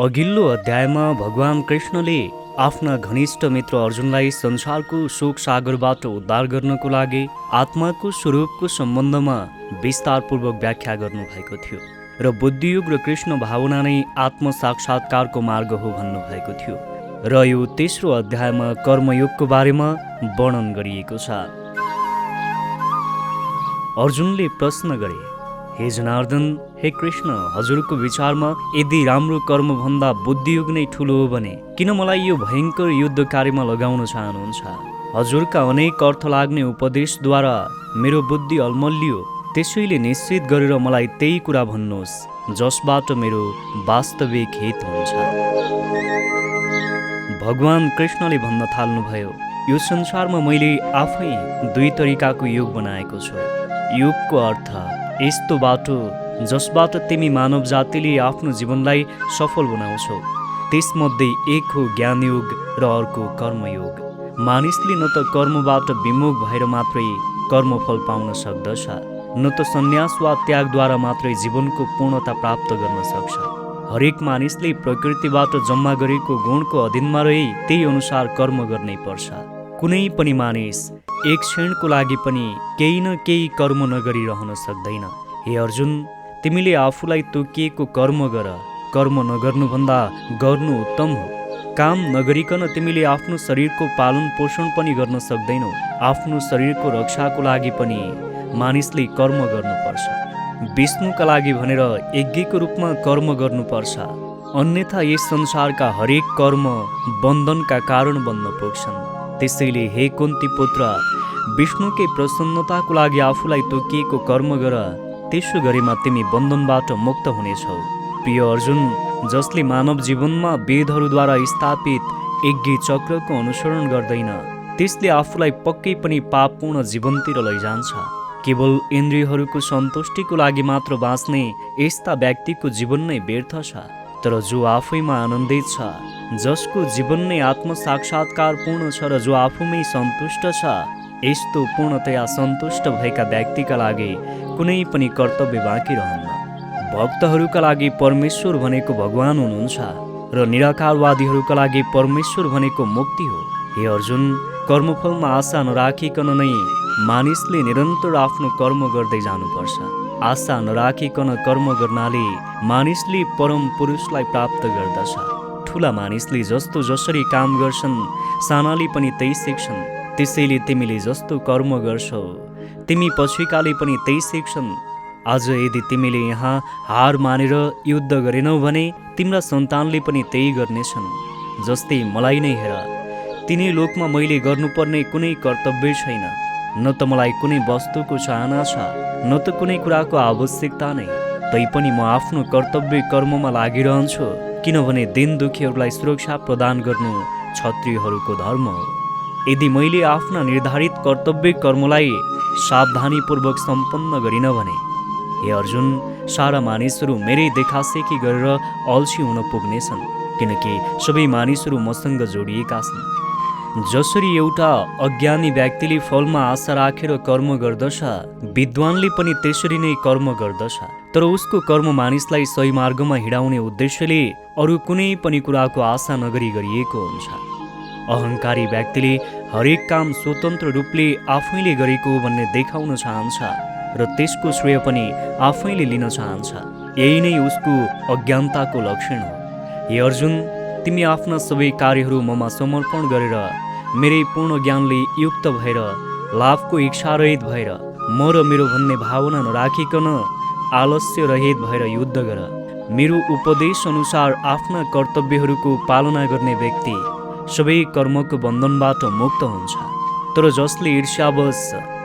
अघिल्लो अध्यायमा भगवान कृष्णले आफ्ना घनिष्ठ मित्र अर्जुनलाई संसारको शोक सागरबाट उद्धार गर्नको लागि आत्माको स्वरूपको सम्बन्धमा विस्तारपूर्वक व्याख्या गर्नुभएको थियो र बुद्धियोग र कृष्ण भावना नै आत्म साक्षात्कारको मार्ग हो भन्नुभएको थियो र यो तेस्रो अध्यायमा कर्मयोगको बारेमा वर्णन गरिएको छ। अर्जुनले प्रश्न गरे, हे जनार्दन, हे कृष्ण, हजुरको विचारमा यदि राम्रो कर्मभन्दा बुद्धियोग नै ठुलो हो भने किन मलाई यो भयङ्कर युद्ध कार्यमा लगाउन चाहनुहुन्छ? हजुरका अनेक अर्थ लाग्ने उपदेशद्वारा मेरो बुद्धि अल्मलियो, त्यसैले निश्चित गरेर मलाई त्यही कुरा भन्नुहोस् जसबाट मेरो वास्तविक हित हुन्छ। भगवान कृष्णले भन्न थाल्नुभयो, यो संसारमा मैले आफै दुई तरिकाको योग बनाएको छु। योगको अर्थ यस्तो बाटो जसबाट तिमी मानव जातिले आफ्नो जीवनलाई सफल बनाउँछौ। त्यसमध्ये एक हो ज्ञानयोग र अर्को कर्मयोग। मानिसले न त कर्मबाट विमुख भएर मात्रै कर्मफल पाउन सक्दछ, न त सन्यास वा त्यागद्वारा मात्रै जीवनको पूर्णता प्राप्त गर्न सक्छ। हरेक मानिसले प्रकृतिबाट जम्मा गरेको गुणको अधीनमा रही त्यही अनुसार कर्म गर्नै पर्छ। कुनै पनि मानिस एक क्षणको लागि पनि केही न केही कर्म नगरिरहन सक्दैन। हे अर्जुन, तिमीले आफूलाई तोकिएको कर्म गर। कर्म नगर्नुभन्दा गर्नु उत्तम हो। काम नगरिकन तिमीले आफ्नो शरीरको पालन पोषण पनि गर्न सक्दैनौ। आफ्नो शरीरको रक्षाको लागि पनि मानिसले कर्म गर्नुपर्छ। विष्णुका लागि भनेर यज्ञको रूपमा कर्म गर्नुपर्छ, अन्यथा यस संसारका हरेक कर्म बन्धनका कारण बन्न पुग्छन्। त्यसैले हे कुन्ती पुत्र, विष्णुकै प्रसन्नताको लागि आफूलाई तोकिएको कर्म गर, त्यसो गरेमा तिमी बन्धनबाट मुक्त हुनेछौ। प्रिय अर्जुन, जसले मानव जीवनमा वेदहरूद्वारा स्थापित यज्ञ चक्रको अनुसरण गर्दैन, त्यसले आफूलाई पक्कै पनि पापपूर्ण जीवनतिर लैजान्छ। केवल इन्द्रियहरूको सन्तुष्टिको लागि मात्र बाँच्ने यस्ता व्यक्तिको जीवन नै व्यर्थ छ। तर जो आफैमा आनन्दित छ, जसको जीवन नै आत्म साक्षात्कार पूर्ण छ र जो आफूमै सन्तुष्ट छ, यस्तो पूर्णतया सन्तुष्ट भएका व्यक्तिका लागि कुनै पनि कर्तव्य बाँकी रहन्न। भक्तहरूका लागि परमेश्वर भनेको भगवान हुनुहुन्छ र निराकारवादीहरूका लागि परमेश्वर भनेको मुक्ति हो। हे अर्जुन, कर्मफलमा आशा नराखिकन नै मानिसले निरन्तर आफ्नो कर्म गर्दै जानुपर्छ। आशा नराखिकन कर्म गर्नाले मानिसले परम पुरुषलाई प्राप्त गर्दछ। ठुला मानिसले जस्तो जसरी काम गर्छन्, सानाले पनि त्यही सिक्छन्। त्यसैले तिमीले जस्तो कर्म गर्छौ, तिमी पछिकाले पनि त्यही सिक्छन्। आज यदि तिमीले यहाँ हार मानेर युद्ध गरेनौ भने तिम्रा सन्तानले पनि त्यही गर्नेछन्। जस्तै मलाई नै हेर, तिनै लोकमा मैले गर्नुपर्ने कुनै कर्तव्य छैन। न त मलाई कुनै वस्तुको चाहना छ, न त कुनै कुराको आवश्यकता नै। तैपनि म आफ्नो कर्तव्य कर्ममा लागिरहन्छु, किनभने दिन दुखीहरूलाई सुरक्षा प्रदान गर्नु क्षत्रियहरूको धर्म हो। यदि मैले आफ्ना निर्धारित कर्तव्य कर्मलाई सावधानीपूर्वक सम्पन्न गरिन भने, हे अर्जुन, सारा मानिसहरू मेरै देखासेखी गरेर अल्छी हुन पुग्नेछन्, किनकि सबै मानिसहरू मसँग जोडिएका छन्। जसरी एउटा अज्ञानी व्यक्तिले फलमा आशा राखेर कर्म गर्दछ, विद्वानले पनि त्यसरी नै कर्म गर्दछ। तर उसको कर्म मानिसलाई सही मार्गमा हिँडाउने उद्देश्यले अरू कुनै पनि कुराको आशा नगरी गरिएको हुन्छ। अहङ्कारी व्यक्तिले हरेक काम स्वतन्त्र रूपले आफैले गरेको भन्ने देखाउन चाहन्छ र त्यसको श्रेय पनि आफैले लिन चाहन्छ। यही नै उसको अज्ञानताको लक्षण हो। हे अर्जुन, तिमी आफ्ना सबै कार्यहरू ममा समर्पण गरेर मेरै पूर्ण ज्ञानले युक्त भएर लाभको इच्छा रहित भएर म र मेरो भन्ने भावना नराखिकन आलस्य रहित भएर युद्ध गर। मेरो उपदेश अनुसार आफ्ना कर्तव्यहरूको पालना गर्ने व्यक्ति सबै कर्मको बन्धनबाट मुक्त हुन्छ। तर जसले ईर्ष्यावश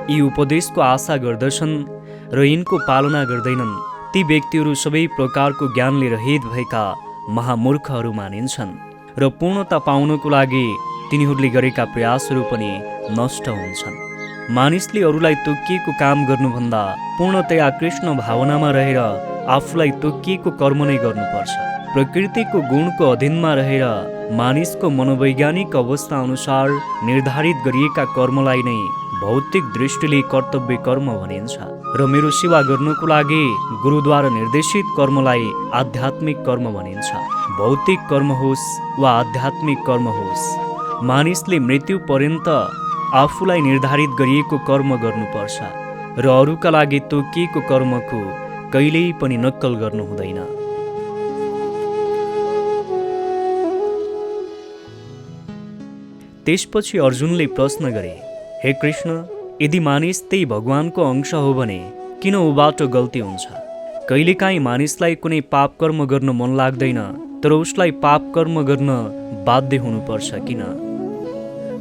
यी उपदेशको आशा गर्दछन् र यिनको पालना गर्दैनन्, ती व्यक्तिहरू सबै प्रकारको ज्ञानले रहित भएका महामूर्खहरू मानिन्छन् र पूर्णता पाउनको लागि तिनीहरूले गरेका प्रयासहरू पनि नष्ट हुन्छन्। मानिसले अरूलाई तोकिएको काम गर्नुभन्दा पूर्णतया कृष्ण भावनामा रहेर आफूलाई तोकिएको कर्म नै गर्नुपर्छ। प्रकृतिको गुणको अधीनमा रहेर मानिसको मनोवैज्ञानिक अवस्था अनुसार निर्धारित गरिएका कर्मलाई नै भौतिक दृष्टिले कर्तव्य कर्म भनिन्छ र मेरो सेवा गर्नुको लागि गुरुद्वारा निर्देशित कर्मलाई आध्यात्मिक कर्म भनिन्छ। भौतिक कर्म होस् वा आध्यात्मिक कर्म होस्, मानिसले मृत्यु पर्यन्त आफूलाई निर्धारित गरिएको कर्म गर्नुपर्छ र अरूका लागि तोकिएको कर्मको कहिल्यै पनि नक्कल गर्नु हुँदैन। त्यसपछि अर्जुनले प्रश्न गरे, हे कृष्ण, यदि मानिस त्यही भगवानको अंश हो भने किन ऊबाट गल्ती हुन्छ? कहिलेकाहीँ मानिसलाई कुनै पाप कर्म गर्न मन लाग्दैन, तर उसलाई पाप कर्म गर्न बाध्य हुनुपर्छ किन?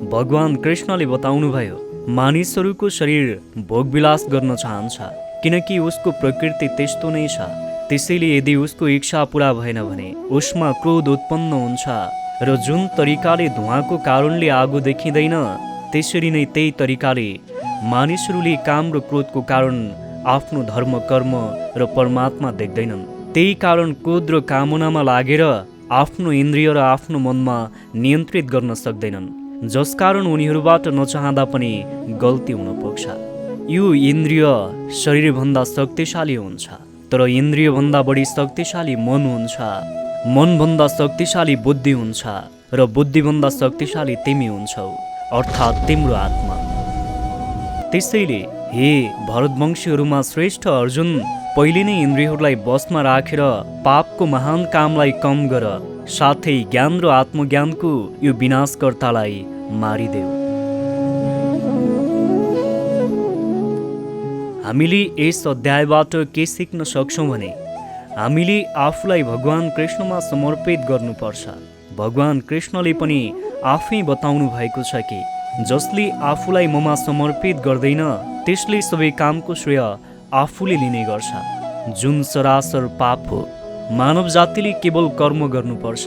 भगवान कृष्णले बताउनुभयो, मानिसहरूको शरीर भोगविलास गर्न चाहन्छ किनकि उसको प्रकृति त्यस्तो नै छ। त्यसैले यदि उसको इच्छा पूरा भएन भने उसमा क्रोध उत्पन्न हुन्छ र जुन तरिकाले धुवाँको कारणले आगो देखिँदैन, त्यसरी नै त्यही तरिकाले मानिसहरूले काम र क्रोधको कारण आफ्नो धर्म, कर्म र परमात्मा देख्दैनन्। त्यही कारण क्रोध र कामनामा लागेर आफ्नो इन्द्रिय र आफ्नो मनमा नियन्त्रित गर्न सक्दैनन्, जसकारण उनीहरूबाट नचाहँदा पनि गल्ती हुन पुग्छ। यो इन्द्रिय शरीरभन्दा शक्तिशाली हुन्छ, तर इन्द्रियभन्दा बढी शक्तिशाली मन हुन्छ, मनभन्दा शक्तिशाली बुद्धि हुन्छ र बुद्धिभन्दा शक्तिशाली तिमी हुन्छौ, अर्थात् तिम्रो आत्मा। त्यसैले हे भरतवंशीहरूमा श्रेष्ठ अर्जुन, पहिले नै इन्द्रियहरूलाई बसमा राखेर पापको महान कामलाई कम गर, साथै ज्ञान र आत्मज्ञानको यो विनाशकर्तालाई मारिदेऊ। हामीले यस अध्यायबाट के सिक्न सक्छौँ भने हामीले आफूलाई भगवान कृष्णमा समर्पित गर्नुपर्छ। भगवान कृष्णले पनि आफै बताउनु भएको छ कि जसले आफूलाई ममा समर्पित गर्दैन त्यसले सबै कामको श्रेय आफूले लिने गर्छ, जुन सरासर पाप हो। मानव जातिले केवल कर्म गर्नुपर्छ,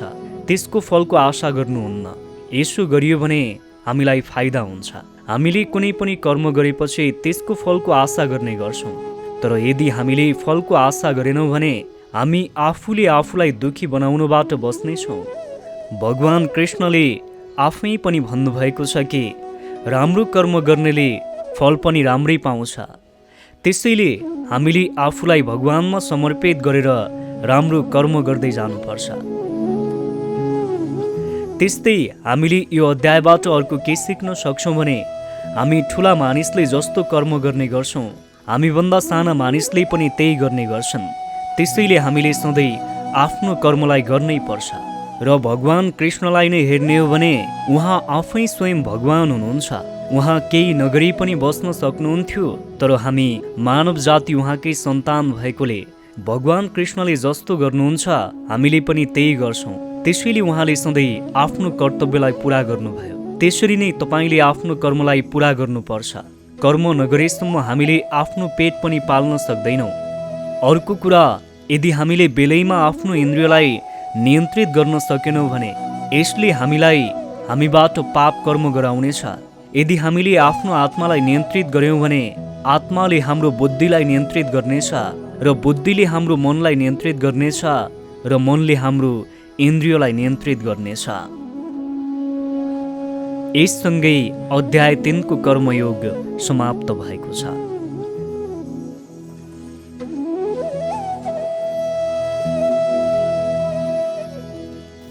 त्यसको फलको आशा गर्नुहुन्न। यसो गरियो भने हामीलाई फाइदा हुन्छ। हामीले कुनै पनि कर्म गरेपछि त्यसको फलको आशा गर्ने गर्छौँ, तर यदि हामीले फलको आशा गरेनौँ भने हामी आफूले आफूलाई दुखी बनाउनबाट बस्नेछौँ। भगवान कृष्णले आफै पनि भन्नुभएको छ कि राम्रो कर्म गर्नेले फल पनि राम्रै पाउँछ। त्यसैले हामीले आफूलाई भगवानमा समर्पित गरेर राम्रो कर्म गर्दै जानुपर्छ। त्यस्तै हामीले यो अध्यायबाट अर्को के सिक्न सक्छौँ भने हामी ठुला मानिसले जस्तो कर्म गर्ने गर्छौँ, हामीभन्दा साना मानिसले पनि त्यही गर्ने गर्छन्। त्यसैले हामीले सधैँ आफ्नो कर्मलाई गर्नै पर्छ र भगवान कृष्णलाई नै हेर्ने हो भने उहाँ आफै स्वयं भगवान हुनुहुन्छ। उहाँ केही नगरी पनि बस्न सक्नुहुन्थ्यो, तर हामी मानव जाति उहाँकै सन्तान भएकोले भगवान कृष्णले जस्तो गर्नुहुन्छ हामीले पनि त्यही गर्छौँ। त्यसैले उहाँले सधैँ आफ्नो कर्तव्यलाई पुरा गर्नुभयो। त्यसरी नै तपाईँले आफ्नो कर्मलाई पुरा गर्नुपर्छ। कर्म नगरेसम्म हामीले आफ्नो पेट पनि पाल्न सक्दैनौँ। अर्को कुरा, यदि हामीले बेलैमा आफ्नो इन्द्रियलाई नियन्त्रित गर्न सकेनौँ भने यसले हामीलाई हामीबाट पाप कर्म गराउनेछ। यदि हामीले आफ्नो आत्मालाई नियन्त्रित गर्यौँ भने आत्माले हाम्रो बुद्धिलाई नियन्त्रित गर्नेछ र बुद्धिले हाम्रो मनलाई नियन्त्रित गर्नेछ र मनले हाम्रो इन्द्रियलाई नियन्त्रित गर्नेछ। यससँगै अध्याय 3 को कर्मयोग समाप्त भएको छ।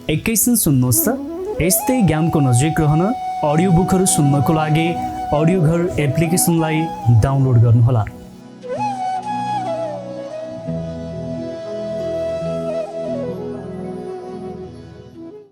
एकैछिन सुन्नुहोस् त, यस्तै ज्ञानको नजिक रहन अडियो बुकहरू सुन्नको लागि अडियो घर एप्लिकेसनलाई डाउनलोड गर्नुहोला।